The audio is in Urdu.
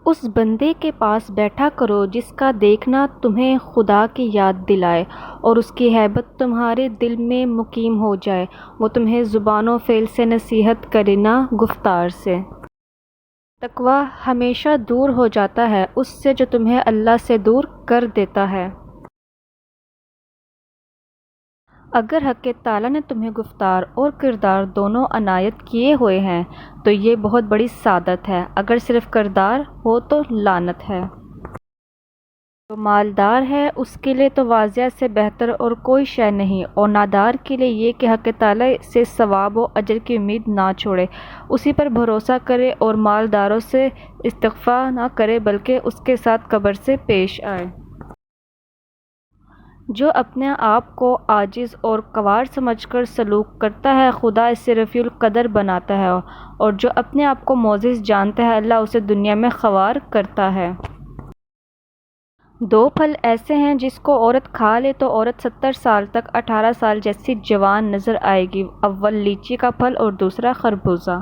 اس بندے کے پاس بیٹھا کرو جس کا دیکھنا تمہیں خدا کی یاد دلائے اور اس کی ہیبت تمہارے دل میں مقیم ہو جائے۔ وہ تمہیں زبان و فعل سے نصیحت کرے نہ گفتار سے۔ تقویٰ ہمیشہ دور ہو جاتا ہے اس سے جو تمہیں اللہ سے دور کر دیتا ہے۔ اگر حق تعالیٰ نے تمہیں گفتار اور کردار دونوں عنایت کیے ہوئے ہیں تو یہ بہت بڑی سعادت ہے، اگر صرف کردار ہو تو لعنت ہے۔ جو مالدار ہے اس کے لیے تو واضح سے بہتر اور کوئی شے نہیں، اور نادار کے لیے یہ کہ حق تعالیٰ سے ثواب و اجر کی امید نہ چھوڑے، اسی پر بھروسہ کرے اور مالداروں سے استغفا نہ کرے بلکہ اس کے ساتھ صبر سے پیش آئے۔ جو اپنے آپ کو عاجز اور خوار سمجھ کر سلوک کرتا ہے خدا اسے رفیع القدر بناتا ہے، اور جو اپنے آپ کو معزز جانتا ہے اللہ اسے دنیا میں خوار کرتا ہے۔ دو پھل ایسے ہیں جس کو عورت کھا لے تو عورت 70 سال تک 18 سال جیسی جوان نظر آئے گی، اول لیچی کا پھل اور دوسرا خربوزہ۔